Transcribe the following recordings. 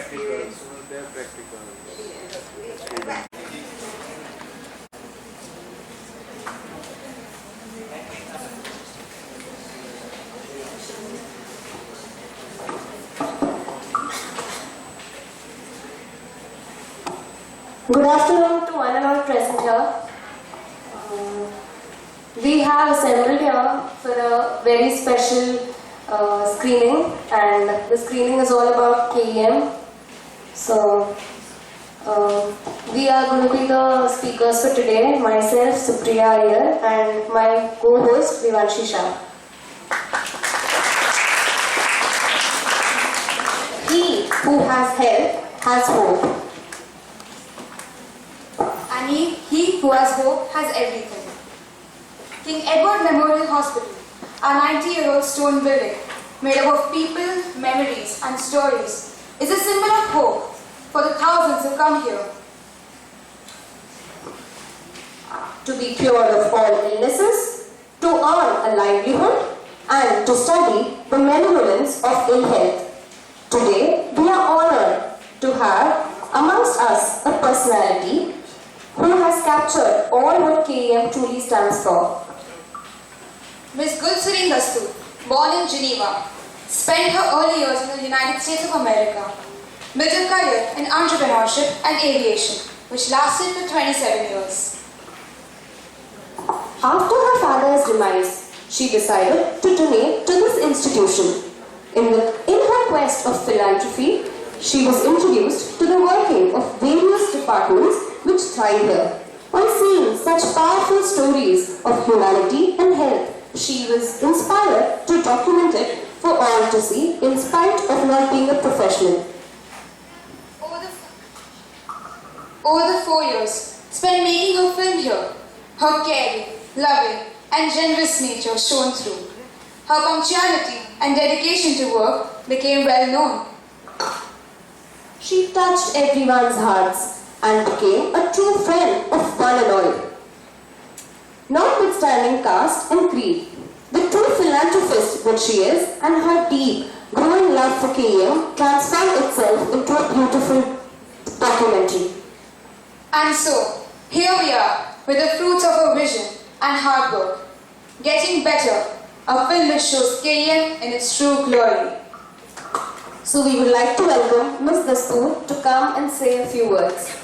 practicals. They are practicals. Good afternoon to one and all present here. We have assembled here for a very special screening, and the screening is all about KEM. So, we are going to be the speakers for today, myself, Supriya here, and my co-host, Vivanshi Shah. He who has health has hope. And he who has hope has everything. King Edward Memorial Hospital, a 90-year-old stone building made up of people, memories and stories, is a symbol of hope for the thousands who come here. To be cured of all illnesses, to earn a livelihood, and to study the benevolence of ill health. Today, we are honored to have amongst us a personality who has captured all what KEM truly stands for. Ms. Gulsareen Dastoor, born in Geneva, spent her early years in the United States of America, built a career in entrepreneurship and aviation, which lasted for 27 years. After her father's demise, she decided to donate to this institution. In her quest of philanthropy, she was introduced to the working of various departments which thrive here. On seeing such powerful stories of humanity and health, she was inspired to document it for all to see, in spite of not being a professional. Over the 4 years spent making her film here, her caring, loving and generous nature shone through. Her punctuality and dedication to work became well known. She touched everyone's hearts and became a true friend of one and all. Notwithstanding caste and creed, the true philanthropist that she is, and her deep, growing love for KEM transformed itself into a beautiful documentary. And so, here we are with the fruits of her vision and hard work. Getting better, a film which shows KEM in its true glory. So we would like to welcome Ms. Dastoor to come and say a few words.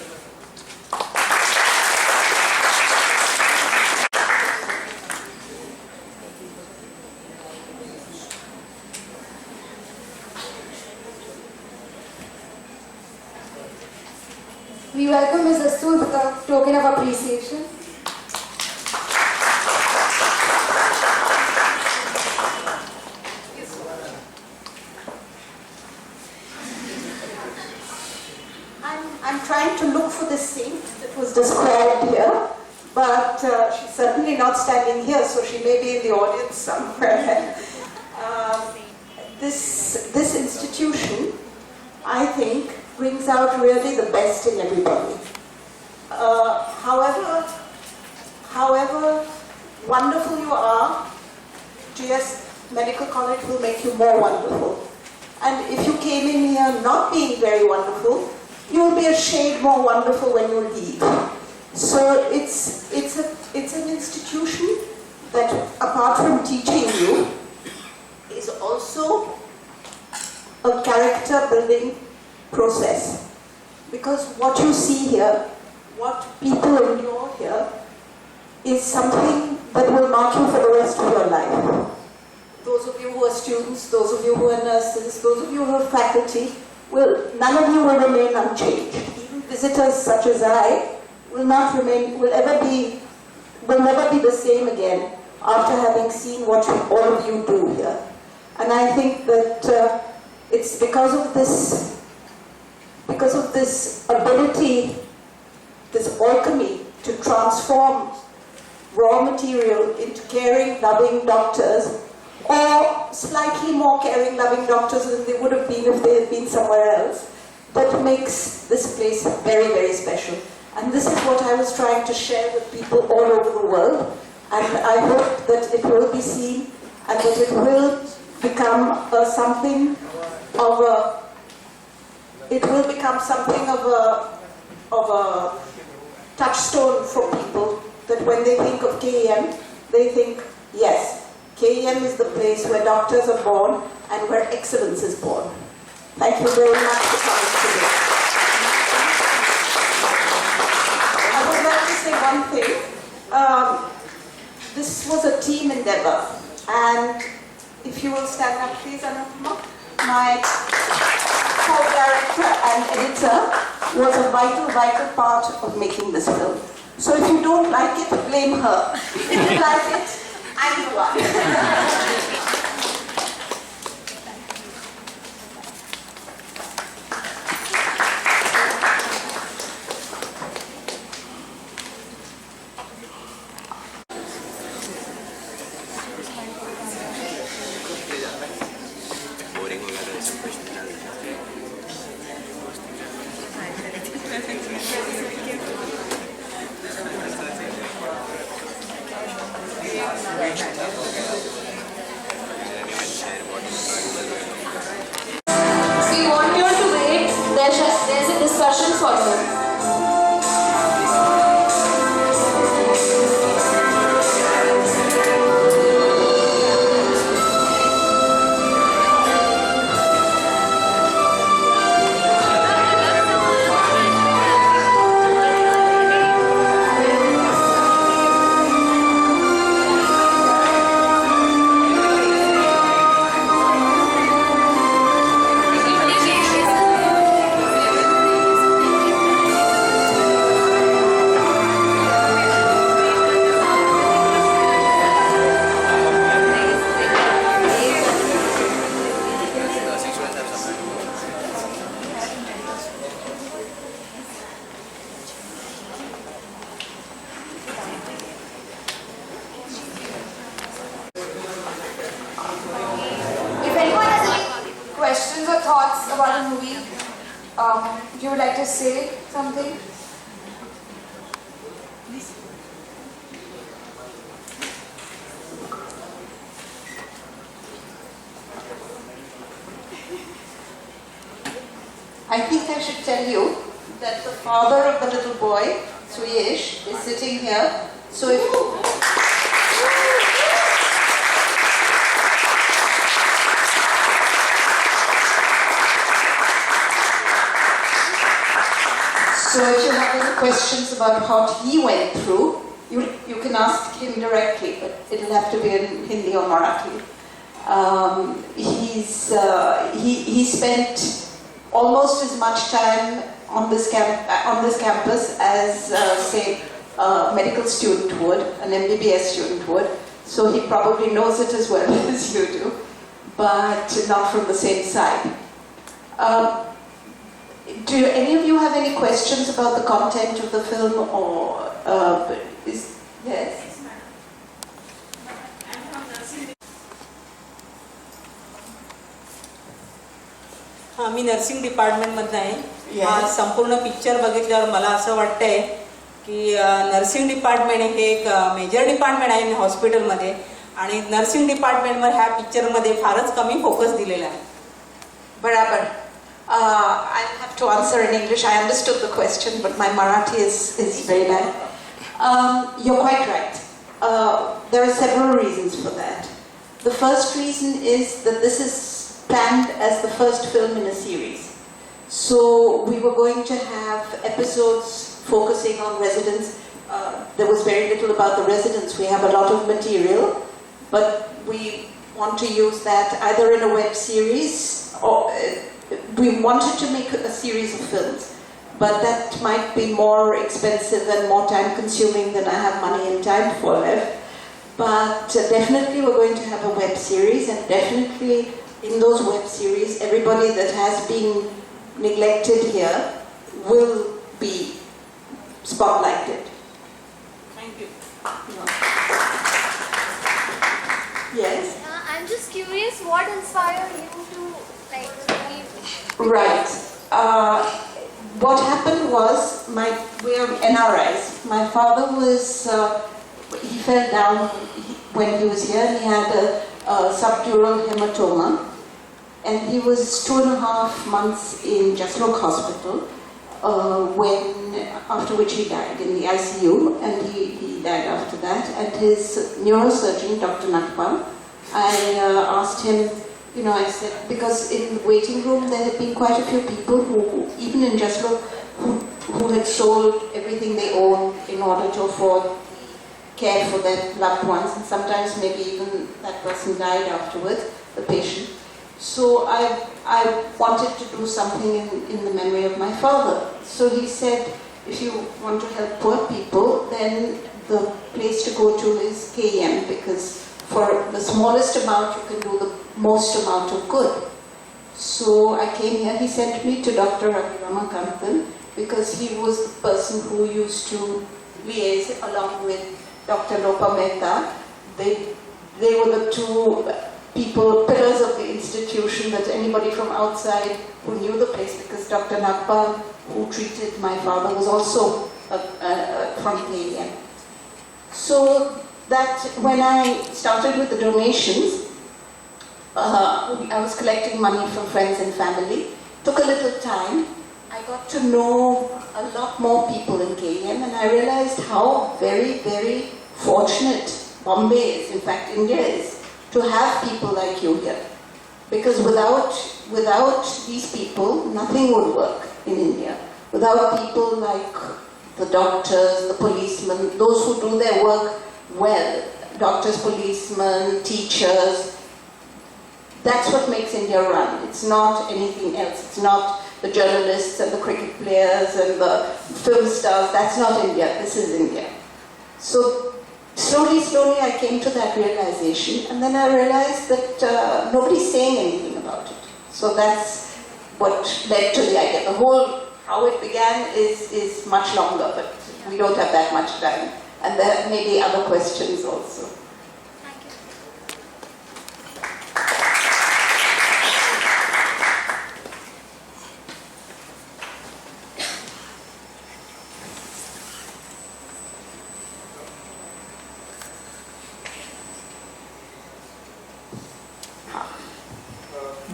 We welcome Ms. Dastoor with a token of appreciation. I'm trying to look for the saint that was described here, but she's certainly not standing here, so she may be in the audience somewhere. This institution, I think, brings out really the best in everybody. However wonderful you are, G.S.MEDICAL College will make you more wonderful. And if you came in here not being very wonderful, you will be a shade more wonderful when you leave. So it's an institution that, apart from teaching you, is also a character building process. Because what you see here, what people endure here, is something that will mark you for the rest of your life. Those of you who are students, those of you who are nurses, those of you who are faculty, none of you will remain unchanged. Even visitors such as I will never be the same again after having seen what all of you do here. And I think that it's because of this ability, this alchemy to transform raw material into caring, loving doctors, or slightly more caring, loving doctors than they would have been if they had been somewhere else, that makes this place very, very special. And this is what I was trying to share with people all over the world, and I hope that it will be seen and that it will become something of it will become something of a touchstone for people, that when they think of KEM, they think, yes, KEM is the place where doctors are born and where excellence is born. Thank you very much for coming today. I would like to say one thing. This was a team endeavor, and if you will stand up please, Anupama. My co-director and editor was a vital part of making this film. So if you don't like it, blame her. If you like it, I'm the one. We want you to wait. There's a discussion for you. Questions or thoughts about the movie? You would like to say something? I think I should tell you that the father of the little boy, Suyesh, is sitting here. So if you have any questions about what he went through, you can ask him directly, but it'll have to be in Hindi or Marathi. He spent almost as much time on this campus as, say, a medical student would, an MBBS student would. So he probably knows it as well as you do, but not from the same side. Do any of you have any questions about the content of the film, or yes? मी nursing डिपार्टमेंटमधनं आहे. Yes. संपूर्ण picture बघितल्यावर मला असं वाटतंय की nursing department हे एक मेजर डिपार्टमेंट आहे हॉस्पिटलमध्ये, आणि नर्सिंग डिपार्टमेंटवर ह्या पिक्चरमध्ये फारच कमी फोकस दिलेला आहे. Barabar. I'll have to answer in English. I understood the question, but my Marathi is very bad. You're quite right. There are several reasons for that. The first reason is that this is planned as the first film in a series. So we were going to have episodes focusing on residents. There was very little about the residents. We have a lot of material, but we want to use that either in a web series, or we wanted to make a series of films, but that might be more expensive and more time consuming than I have money and time for left. But definitely we're going to have a web series, and definitely in those web series, everybody that has been neglected here will be spotlighted. Thank you. Yes? I'm just curious, what inspired you to leave? Right. What happened was, we are NRIs. My father was, he fell down when he was here, and he had a subdural hematoma. and he was 2.5 months in Jaslock Hospital, after which he died in the ICU, and he died after that. And his neurosurgeon, Dr. Nakpal, I asked him, I said, because in the waiting room there had been quite a few people who, even in Jaslock, who had sold everything they owned in order to afford care for their loved ones, and sometimes maybe even that person died afterwards, the patient. So I wanted to do something in the memory of my father. So he said, if you want to help poor people, then the place to go to is KEM, because for the smallest amount you can do the most amount of good. So I came here. He sent me to Dr. Ramakantan because he was the person who used to liaise along with Dr. Lopa Mehta. They were the two pillars of the institution, that anybody from outside who knew the place, because Dr. Nakpal, who treated my father, was also from KEM. So that when I started with the donations, I was collecting money from friends and family. Took a little time. I got to know a lot more people in KEM, and I realized how very, very fortunate Bombay is, in fact India is, to have people like you here. Because without these people, nothing would work in India. Without people like the doctors, the policemen, those who do their work well, doctors, policemen, teachers, that's what makes India run. It's not anything else. It's not the journalists and the cricket players and the film stars. That's not India. This is India. So slowly I came to that realization, and then I realized that nobody's saying anything about it. So that's what led to the idea. The whole, how it began is much longer, but we don't have that much time. And there may be other questions also.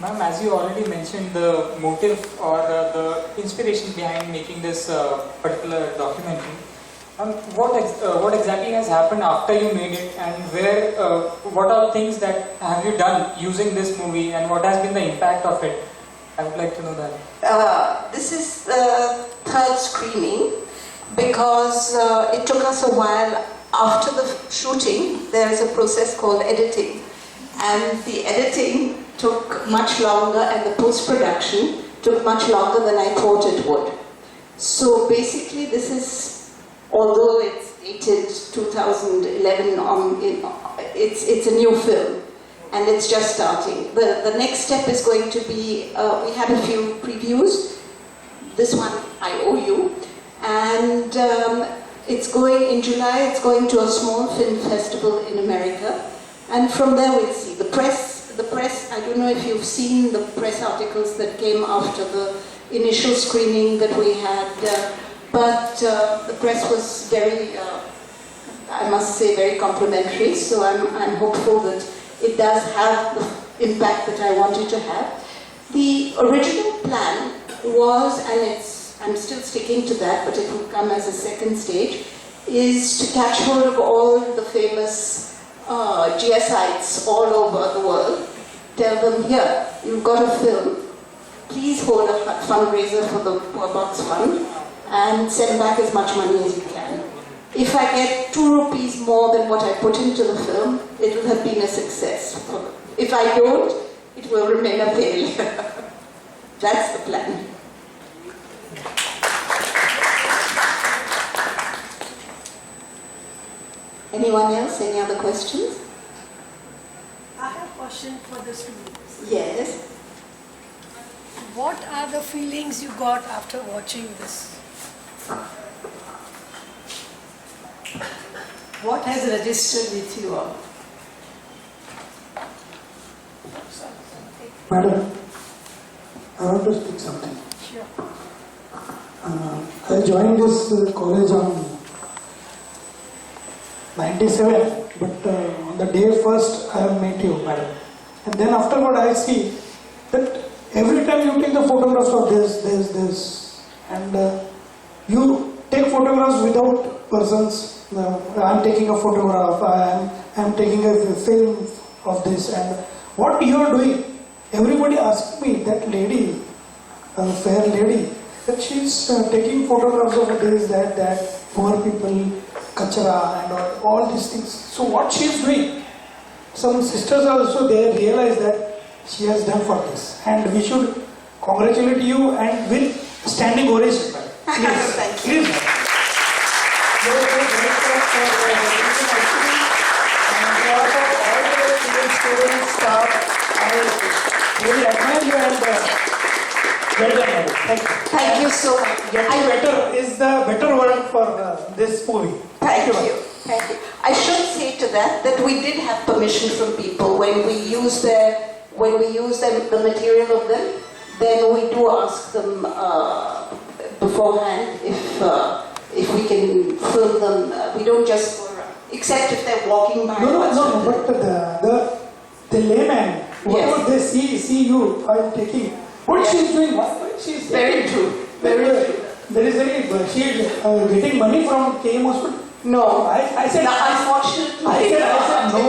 Ma'am, as you already mentioned, the motive or the inspiration behind making this particular documentary, what exactly has happened after you made it, and what are the things that have you done using this movie, and what has been the impact of it? I would like to know that. This is the third screening, because it took us a while. After the shooting, there is a process called editing, and the editing took much longer, and the post-production took much longer than I thought it would. So basically this is, although it's dated 2011, it's a new film, and it's just starting. The next step is going to be, we had a few previews. This one I owe you. And it's going, in July, it's going to a small film festival in America. And from there we'll see. The press, I don't know if you've seen the press articles that came after the initial screening that we had, but the press was very, I must say, very complimentary, so I'm hopeful that it does have the impact that I wanted to have. The original plan was, and I'm still sticking to that, but it will come as a second stage, is to catch hold of all the famous GSites all over the world, tell them, here, you've got a film, please hold a fundraiser for the Poor Box Fund and send back as much money as you can. If I get 2 rupees more than what I put into the film, it will have been a success. If I don't, it will remain a failure. That's the plan. Anyone else? Any other questions? I have a question for the students. Yes. What are the feelings you got after watching this? What has registered with you all? Madam, I want to speak something. Sure. I joined this college on 97, but on the day first I have met you, madam. And then afterward I see that every time you take the photographs of this, and you take photographs without persons. I'm taking a photograph, I'm taking a film of this, and what you are doing, everybody asks me, that lady, fair lady, that she's taking photographs of this, that, poor people, kachara and all these things. So what she's doing, some sisters also, they realize that she has done for this, and we should congratulate you and with standing ovation. Please, please. And students, staff, I really admire you and well done, madam. Thank you. Thank you so much. Getting better is the better word for this movie. Thank madam. you. Thank you. I should say to that we did have permission from people when we use the material of them. Then we do ask them beforehand if we can film them. We don't just except if they're walking by. No, but the layman, whatever they see you while taking, what she's doing, what she's Very true. Very true. There is she getting money from KM hospital. No, I said, unfortunately, I said no,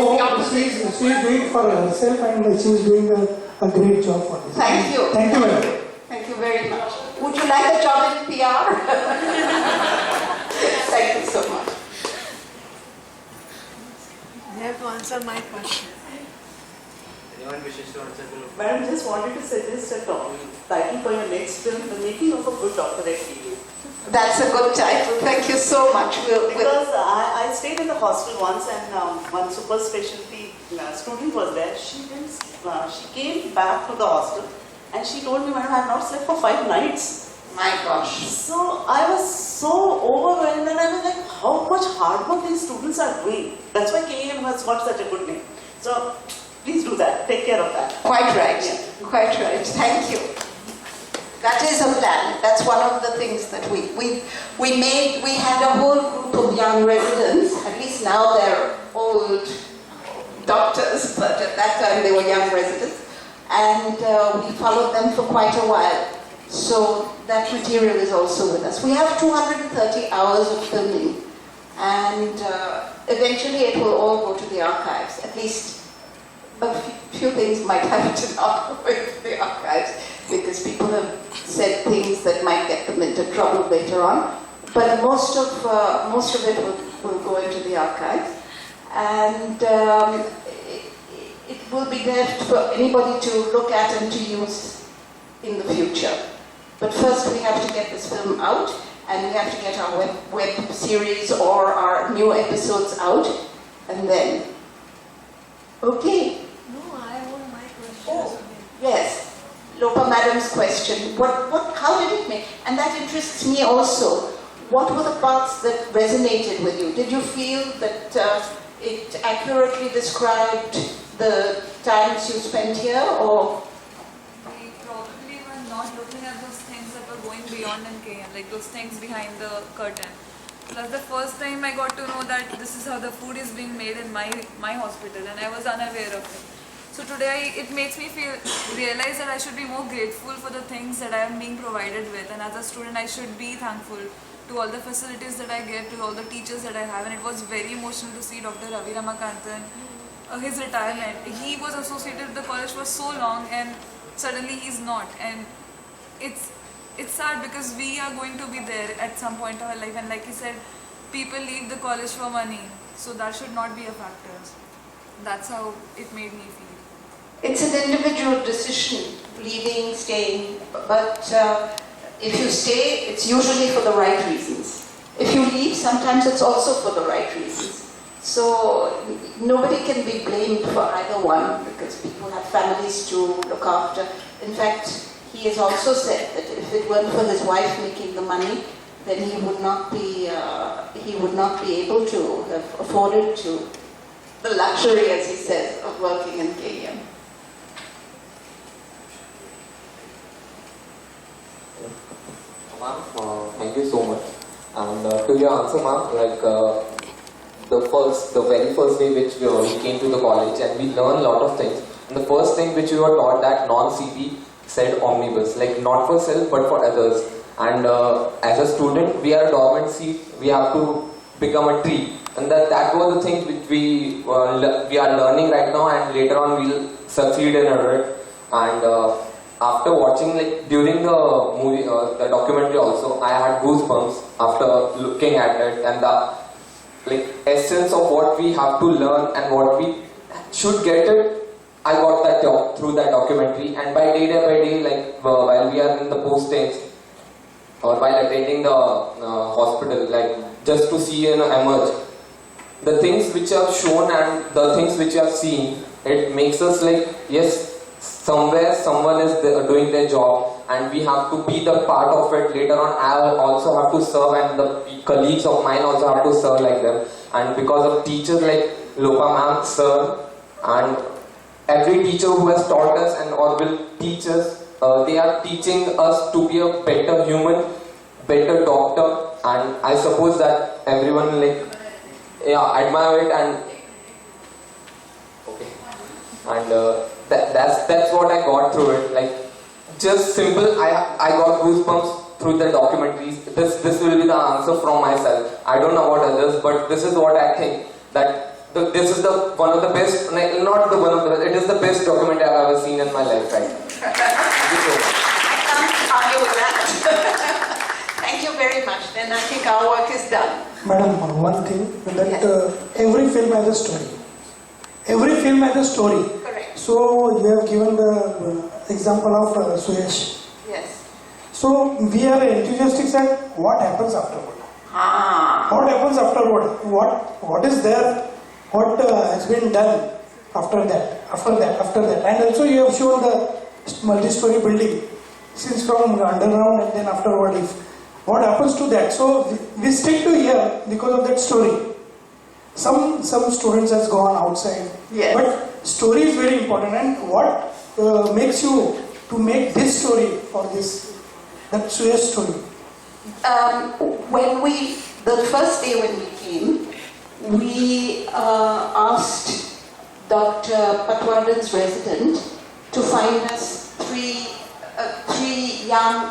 she's doing for herself and she's doing a great job for this. Thank you. Thank you, madam. Thank you very much. Would you like a job in PR? Thank you so much. You have to answer my question. Anyone wishes to answer to Madam, just wanted to suggest a title for your next film, The Making of a Good Doctorate PA. That's a good title. Thank you so much. Because I stayed in the hostel once and one super specialty student was there. She came back to the hostel and she told me, Madam, I have not slept for 5 nights. My gosh. So I was so overwhelmed and I was like, how much hard work these students are doing. That's why KEM has got such a good name. So please do that. Take care of that. Quite right. Yeah. Quite right. Thank you. That is a plan. That's one of the things that we made. We had a whole group of young residents. At least now they're old doctors, but at that time they were young residents. And we followed them for quite a while. So that material is also with us. We have 230 hours of filming. And eventually it will all go to the archives. At least a few things might have to not go into the archives because people have said things that might get them into trouble later on. But most of it will go into the archives, and it will be there for anybody to look at and to use in the future. But first we have to get this film out, and we have to get our web series or our new episodes out, and then. Okay. No, I want my question. Oh, yes. Lopa Madam's question. How did it make? And that interests me also. What were the parts that resonated with you? Did you feel that it accurately described the times you spent here, or? We probably were not looking at those things that were going beyond in KM, like those things behind the curtain. That's the first time I got to know that this is how the food is being made in my hospital, and I was unaware of it. So today it makes me realize that I should be more grateful for the things that I am being provided with, and as a student I should be thankful to all the facilities that I get, to all the teachers that I have. And it was very emotional to see Dr. Ravi Ramakanthan, his retirement. He was associated with the college for so long and suddenly he's not, and it's sad because we are going to be there at some point of our life, and like he said, people leave the college for money, so that should not be a factor. That's how it made me feel. It's an individual decision, leaving, staying, but if you stay, it's usually for the right reasons. If you leave, sometimes it's also for the right reasons. So nobody can be blamed for either one because people have families to look after. In fact, he has also said that if it weren't for his wife making the money, then he would not be able to have afforded to the luxury, as he says, of working in KEM. Ma'am, thank you so much. And to your answer, ma'am, like the very first day which we came to the college and we learned a lot of things. And the first thing which we were taught that non-CP said omnibus, like not for self but for others. And as a student, we are a dormant seed, we have to become a tree. And that was the thing which we are learning right now, and later on we'll succeed in it. And after watching, like during the movie, the documentary also, I had goosebumps after looking at it, and the like essence of what we have to learn and what we should get it. I got that through that documentary, and by day, like while we are in the postings or while attending the hospital, like just to see and emerge, the things which are shown and the things which are seen, it makes us like, yes, somewhere someone is doing their job, and we have to be the part of it. Later on, I also have to serve, and the colleagues of mine also have to serve like them. And because of teachers like Lopa ma'am, sir, and every teacher who has taught us and or will teach us, they are teaching us to be a better human, better doctor, and I suppose that everyone admire it, and okay, and that's what I got through it. Like just simple, I got goosebumps through the documentaries. This will be the answer from myself. I don't know about others, but this is what I think, that this is one of the best, not the one of the best, it is the best documentary I've ever seen in my life, right? Thank you so much. I can't argue with that. Thank you very much. Then I think our work is done. Madam, one thing, that every film has a story. Every film has a story. Correct. So you have given the example of Suyesh. Yes. So we are enthusiastic that what happens afterward. What happens afterward? What is there? What has been done after that? And also you have shown the multi-story building, since from underground and then afterward. What happens to that? So we stick to here because of that story. Some students has gone outside, but story is very important. And what makes you to make this story for that Suyesh story? The first day when we came, we asked Dr. Patwardhan's resident to find us three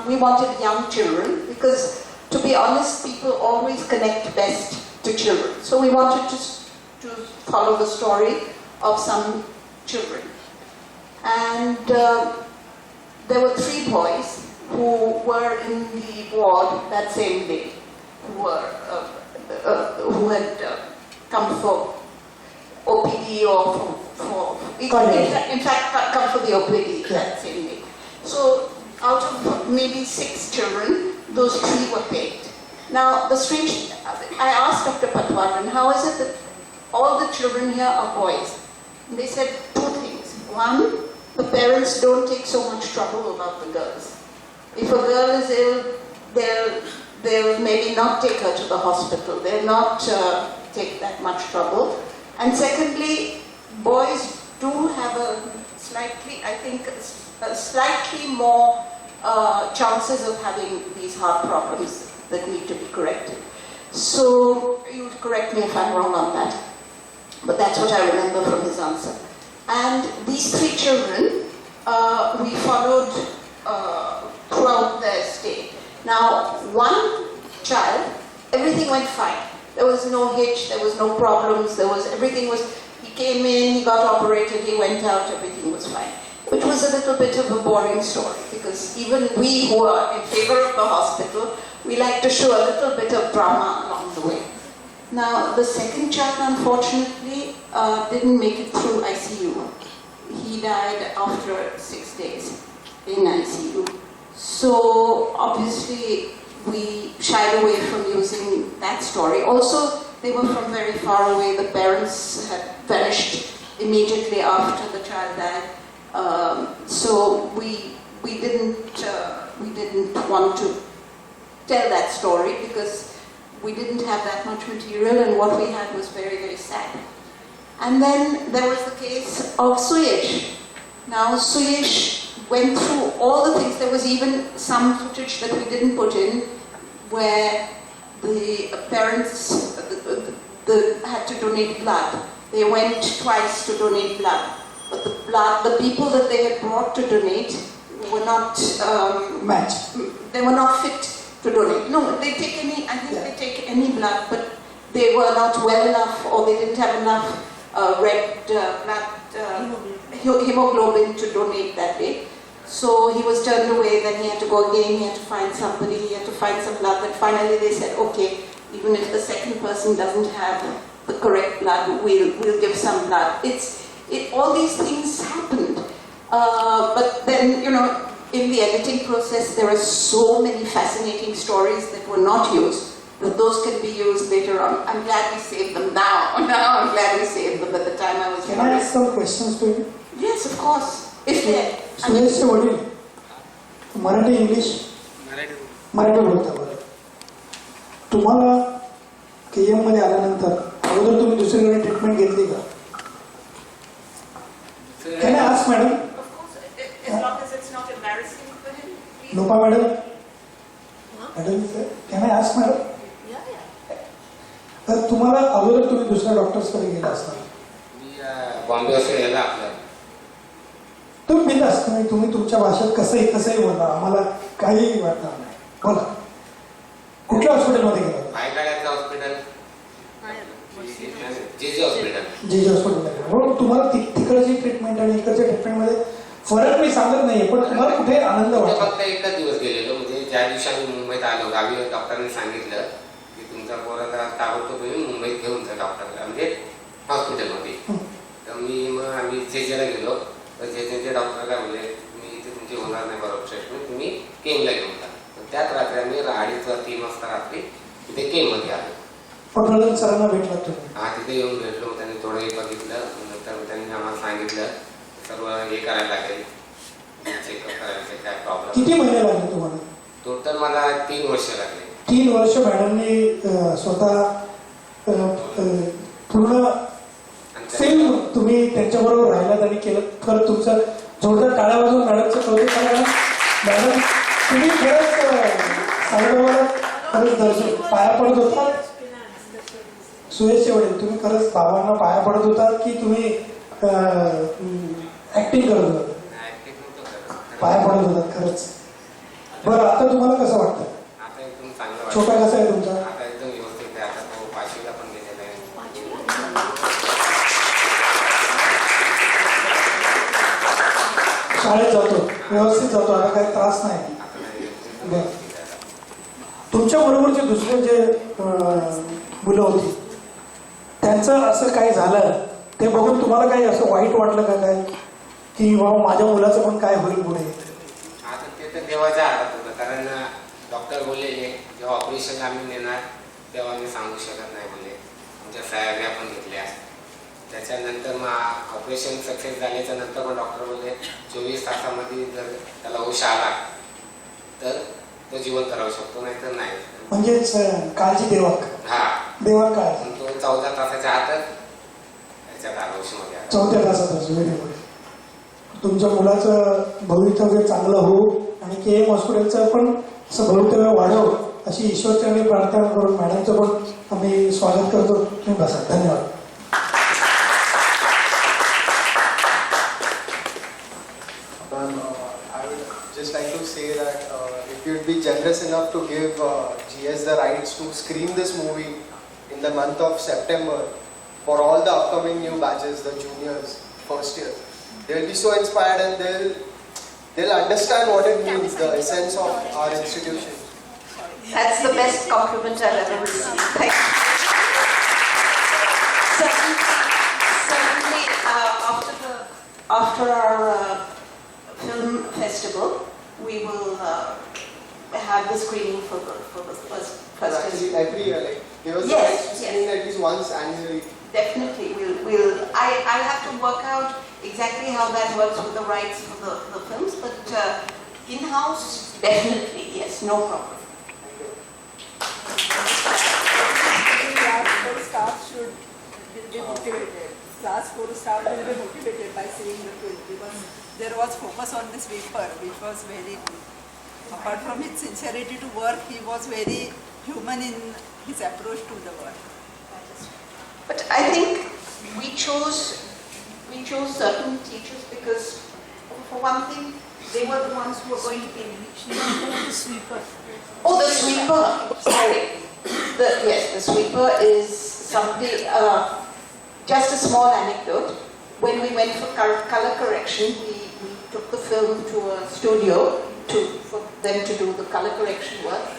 we wanted young children, because to be honest, people always connect best to children. So we wanted to follow the story of some children. And there were 3 boys who were in the ward that same day, who had come for OPD or in fact come for the OPD that same day. So out of maybe 6 children, those 3 were picked. Now I asked Dr. Patwardhan, how is it that all the children here are boys? And they said 2 things. One, the parents don't take so much trouble about the girls. If a girl is ill, they'll maybe not take her to the hospital. They'll not take that much trouble. And secondly, boys do have slightly more chances of having these heart problems that need to be corrected. So you correct me if I'm wrong on that, but that's what I remember from his answer. And these 3 children we followed throughout their stay. Now, one child, everything went fine. There was no hitch, there was no problems, he came in, he got operated, he went out, everything was fine. Which was a little bit of a boring story, because even we who are in favor of the hospital, we like to show a little bit of drama along the way. Now, the second child, unfortunately, didn't make it through ICU. He died after 6 days in ICU. So, obviously, we shied away from using that story. Also, they were from very far away. The parents had vanished immediately after the child died. So we didn't want to tell that story, because we didn't have that much material, and what we had was very, very sad. And then there was the case of Suyesh. Now Suyesh went through all the things. There was even some footage that we didn't put in, where the parents had to donate blood. They went twice to donate blood. But the people that they had brought to donate were not they were not fit to donate. No, they take any. I think they take any blood, but they were not well enough, or they didn't have enough red blood hemoglobin to donate that day. So he was turned away. Then he had to go again. He had to find somebody. He had to find some blood. But finally, they said, okay, even if the second person doesn't have the correct blood, we'll give some blood. All these things happened. But then, in the editing process, there are so many fascinating stories that were not used, that those can be used later on. I'm glad we saved them now. Now I'm glad we saved them. At the time I was... Can I ask some questions to you? Yes, of course. If they... सुरेशचे वडील Marathi English Marathi बोलता बरं. तुम्हाला KEM मध्ये आल्यानंतर अगोदर तुम्ही दुसरीकडे treatment घेतली का? Can I ask madam? Of course, as long as it's not embarrassing for him. Please. Lopa madam? Madam, can I ask madam? तर तुम्हाला अगोदर तुम्ही दुसऱ्या डॉक्टर्सकडे गेला असता. मी बॉम्बे असं यायला आपलं तुम्ही बिंदास तुम्ही तुमच्या भाषेत कसंही बोलणार, आम्हाला काहीही वाटणार नाही. बोला, कुठल्या हॉस्पिटलमध्ये गेला? भायखळ्याचं हॉस्पिटल, जे हॉस्पिटलमध्ये. हो, तुम्हाला तिकडची ट्रीटमेंट आणि इकडच्या ट्रीटमेंटमध्ये फरक मी सांगत नाहीये, पण तुम्हाला कुठे आनंद वाटतो? फक्त एकच दिवस गेलेलो, म्हणजे ज्या दिवशी आम्ही मुंबईत आलो, गावी डॉक्टरांनी सांगितलं की तुमचा पोराला ताबडतोब तुम्ही मुंबईत घेऊन जा डॉक्टरला, म्हणजे हॉस्पिटलमध्ये. तर आम्ही जेला गेलो, तर जे डॉक्टरला बोलले तुम्ही इथे तुमची होणार नाही बरोबर ट्रीटमेंट, तुम्ही केमला घेऊन जा. त्याच रात्री आम्ही 2:30-3 वाजता रात्री तिथे केममध्ये आलो. पटवर्धन सरांना भेटला तुम्ही? हा, तिथे येऊन भेटलो. त्यांनी थोडं हे बघितलं, नंतर त्यांनी आम्हाला सांगितलं सर्व हे करायला लागेल, चेकअप करायचं, काय प्रॉब्लेम. किती महिने लागले तुम्हाला? टोटल मला 3 वर्ष लागले. 3 वर्ष मॅडमनी स्वतः पूर्ण फिल्म तुम्ही त्यांच्याबरोबर राहिलात आणि केलं. खरं तुमचं जोरदार टाळ्या वाजवून मॅडमचं कौतुक करा. मॅडम, तुम्ही खरंच साईबाबाला खरंच दर्शन पाया पडत होता. सुरेशचे वडील, तुम्ही खरंच बाबांना पाया पडत होतात की तुम्ही ऍक्टिंग करत होता? पाया पडत होतात खरंच. बरं, आता तुम्हाला कसं वाटतं? आता एकदम चांगलं वाटतं. छोटा कसा आहे तुमचा? आता एकदम व्यवस्थित आहे. आता तो 5वीला पण गेलेला आहे. शाळेत जातो, व्यवस्थित जातो, आता काही त्रास नाही. तुमच्या बरोबरचे दुसरे जे मुलं होती त्यांचं असं काय झालं ते बघून तुम्हाला काही असं वाईट वाटलं का काय, की बाबा माझ्या मुलाचं पण काय होईल पुढे? आता ते तर देवाच्या हातात होतं, कारण डॉक्टर बोललेले जेव्हा ऑपरेशन आम्ही नेणार तेव्हा मी सांगू शकत नाही बोलले. आमच्या सह्या पण घेतल्या. त्याच्यानंतर मग ऑपरेशन सक्सेस झाल्याच्या नंतर मग डॉक्टर बोलले 24 तासामध्ये जर त्याला होश आला तर तो जिवंत राहू शकतो, नाही तर नाही. म्हणजेच काळजी देवा काय तो 14 तासाच्या आतच त्याच्यात आरोग्यमध्ये 14 तासातच. Very good. तुमच्या मुलाचं भवितव्य चांगलं हो आणि KEM हॉस्पिटलचं पण असं भवितव्य वाढव अशी ईश्वरचरणी प्रार्थना करून मॅडमचं पण आम्ही स्वागत करतो. तुम्ही बसा. धन्यवाद. I would just like to say that if you'd be generous enough to give GS the rights to screen this movie in the month of September for all the upcoming new batches, the juniors, first years, they'll be so inspired and they'll understand what it means, the essence of our institution. That's the best compliment I've ever received. Thank you. Certainly, after our film festival, we will have the screening for the first. Actually, every year, like give us the rights to screen at least once annually. Definitely, I'll have to work out exactly how that works with the rights for the films, but in-house, definitely, yes, no problem. Class 4 staff should be motivated. Class 4 staff will be motivated by seeing the film because there was focus on this paper, which was very good. Apart from his sincerity to work, he was very human in his approach to the work. But I think we chose certain teachers because, for one thing, They were the ones who were going to be. She was the sweeper. Oh, the sweeper. Sorry. Yes, the sweeper is somebody. Just a small anecdote. When we went for color correction, we took the film to a studio for them to do the color correction work.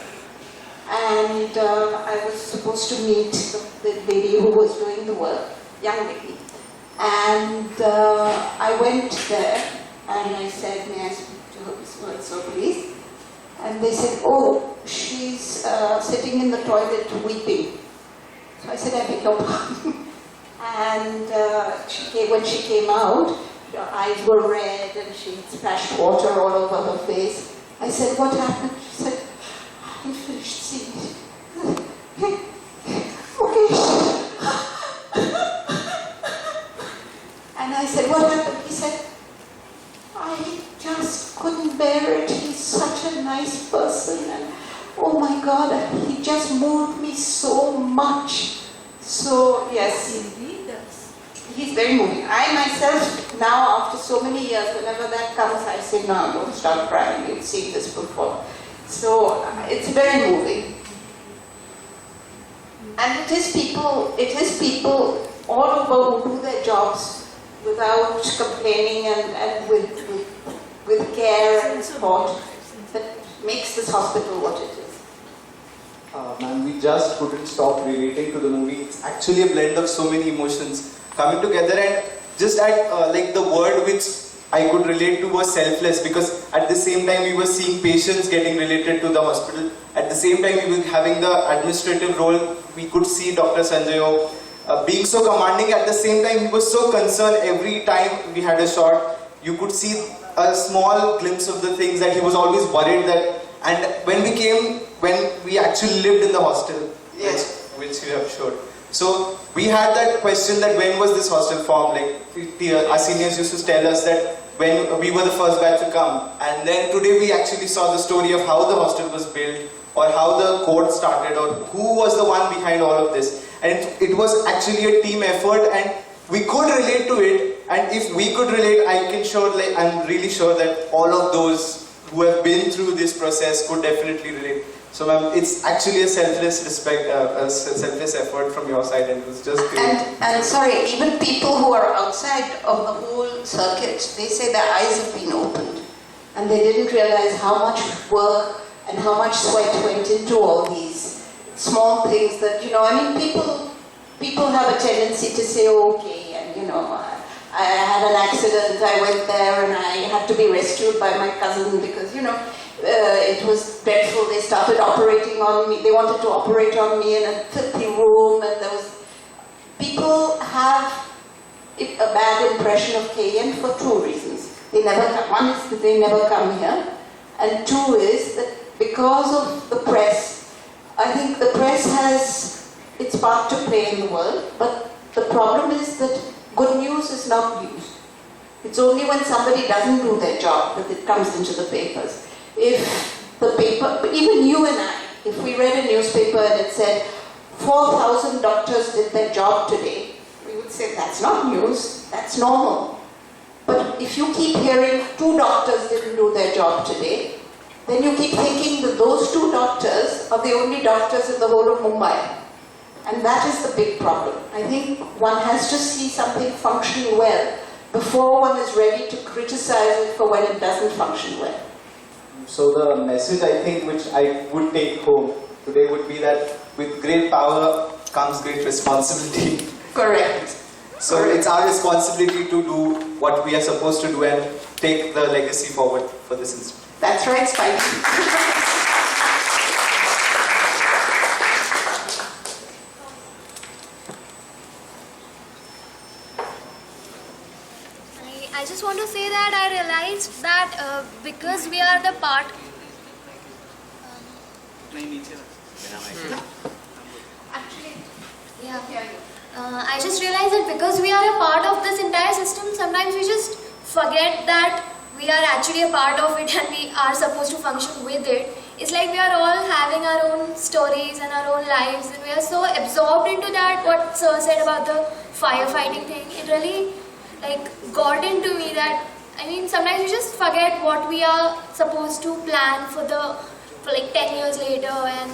And I was supposed to meet the lady who was doing the work, young lady. And I went there and I said, may I speak to her so please? And they said, oh, she's sitting in the toilet weeping. So I said, I beg your pardon. And when she came out, her eyes were red and she had splashed water all over her face. I said, what happened? She said, I haven't finished seeing it. Okay. And I said, what happened? He said, I just couldn't bear it. He's such a nice person. And oh my God, he just moved me so much. So, yes. He's very moving. I myself, now after so many years, whenever that comes, I say, no, don't start crying. You've seen this before. So, it's very moving. And it is people all over who do their jobs without complaining and with care and support that makes this hospital what it is. Man, we just couldn't stop relating to the movie. It's actually a blend of so many emotions coming together, and just at like the word which I could relate to was selfless, because at the same time we were seeing patients getting related to the hospital. At the same time we were having the administrative role. We could see Dr. Sanjayo being so commanding. At the same time he was so concerned. Every time we had a shot, you could see a small glimpse of the things that he was always worried that. And when we actually lived in the hostel, yes, which you have showed. So we had that question that when was this hostel formed? Like our seniors used to tell us that when we were the first batch to come. And then today we actually saw the story of how the hostel was built, or how the code started, or who was the one behind all of this. And it was actually a team effort, and we could relate to it. And if we could relate, I'm really sure that all of those who have been through this process could definitely relate. So ma'am, it's actually a selfless effort from your side, and it was just great. And sorry, even people who are outside of the whole circuit, they say their eyes have been opened. And they didn't realize how much work and how much sweat went into all these small things that, people have a tendency to say, okay, and I had an accident, I went there and I had to be rescued by my cousin because, it was dreadful. They started operating on me. They wanted to operate on me in a filthy room, and people have a bad impression of KEM for two reasons. One is that they never come here, and two is that because of the press, I think the press has its part to play in the world, but the problem is that good news is not news. It's only when somebody doesn't do their job that it comes into the papers. If the paper, even you and I, if we read a newspaper and it said 4,000 doctors did their job today, we would say that's not news, that's normal. But if you keep hearing 2 doctors didn't do their job today, then you keep thinking that those 2 doctors are the only doctors in the whole of Mumbai. And that is the big problem. I think one has to see something functioning well before one is ready to criticize it for when it doesn't function well. So the message I think which I would take home today would be that with great power comes great responsibility. Correct. So it's our responsibility to do what we are supposed to do and take the legacy forward for this institute. That's right, Spike. I just want to say that I realized that because we are the part. I just realized that because we are a part of this entire system, sometimes we just forget that we are actually a part of it and we are supposed to function with it. It's like we are all having our own stories and our own lives, and we are so absorbed into that. What Sir said about the firefighting thing, it really got into me that I mean, sometimes we just forget what we are supposed to plan for like 10 years later, and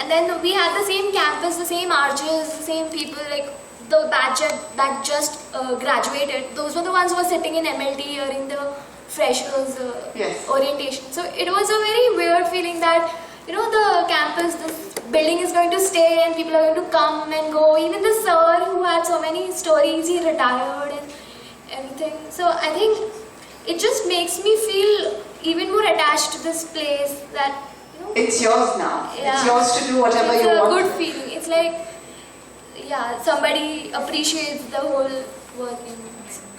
then we had the same campus, the same arches, the same people, like the batch that just graduated. Those were the ones who were sitting in MLT during the freshers orientation. So it was a very weird feeling that, you know, the campus, the building is going to stay and people are going to come and go. Even the sir who had so many stories, he retired and everything. So I think it just makes me feel even more attached to this place, that, you know, it's yours now. Yeah. It's yours to do whatever you want. It's a good feeling. It's like, yeah, somebody appreciates the whole working.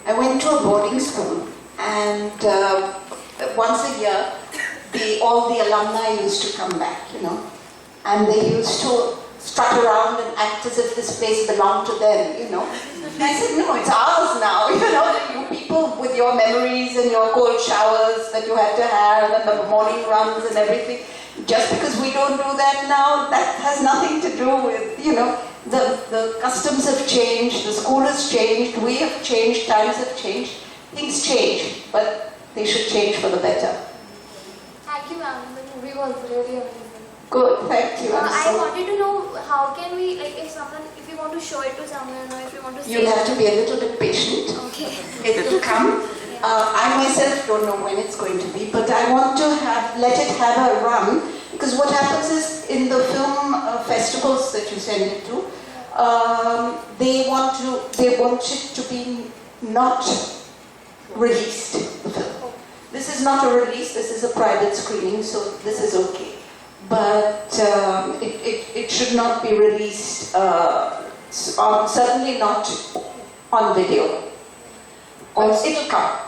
I went to a boarding school, and once a year, all the alumni used to come back, you know, and they used to strut around and act as if this place belonged to them, you know. And I said, no, it's ours now, you know, you people with your memories and your cold showers that you had to have and the morning runs and everything. Just because we don't do that now, that has nothing to do with, you know, the customs have changed, the school has changed, we have changed, times have changed, things change, but they should change for the better. Thank you, ma'am. The movie was really amazing. Good, thank you. I wanted to know, how can we, like, if you want to show it to someone, or if you want to say... You'll have to be a little bit patient. Okay. It will come. I myself don't know when it's going to be, but I want to let it have a run, because what happens is, in the film festivals that you send it to, they want it to be not released, the film. This is not a release, this is a private screening, so this is okay. But it should not be released, certainly not on video. It'll come.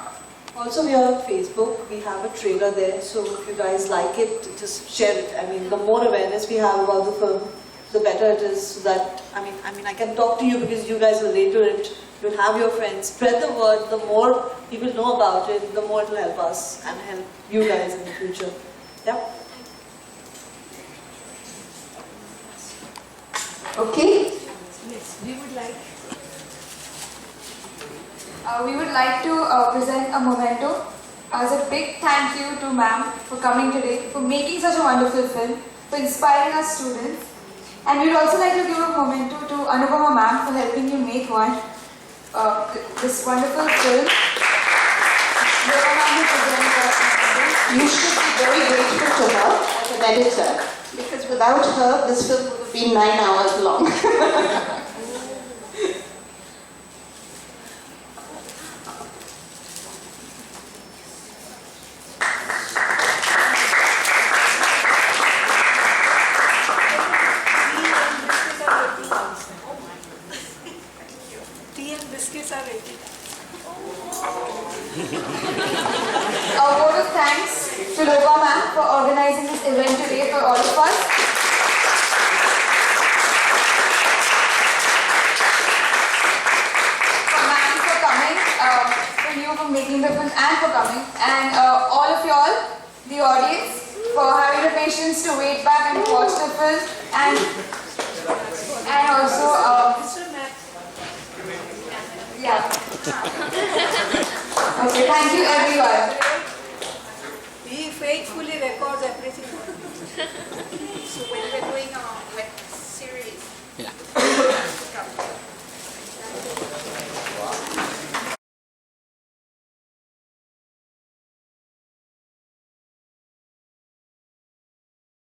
Also, we are on Facebook. We have a trailer there, so if you guys like it, just share it. I mean, the more awareness we have about the film, the better it is. So that I mean, I can talk to you because you guys relate to it. You'll have your friends. Spread the word. The more people know about it, the more it will help us and help you guys in the future. Yeah. Okay. Yes, we would like. We would like to present a memento as a big thank you to ma'am for coming today, for making such a wonderful film, for inspiring our students. And we would also like to give a memento to Anupama ma'am for helping you make this wonderful film. You should be very grateful to her as an editor, because without her, this film would have been 9 hours long. Tea and biscuits are ready. A vote of thanks to Loba ma'am for organizing this event today for all of us. For ma'am for coming, for you for making the film and for coming, and all of y'all, the audience, for having the patience to wait back and watch the film, and also yeah. Okay, thank you everyone. He faithfully records everything. So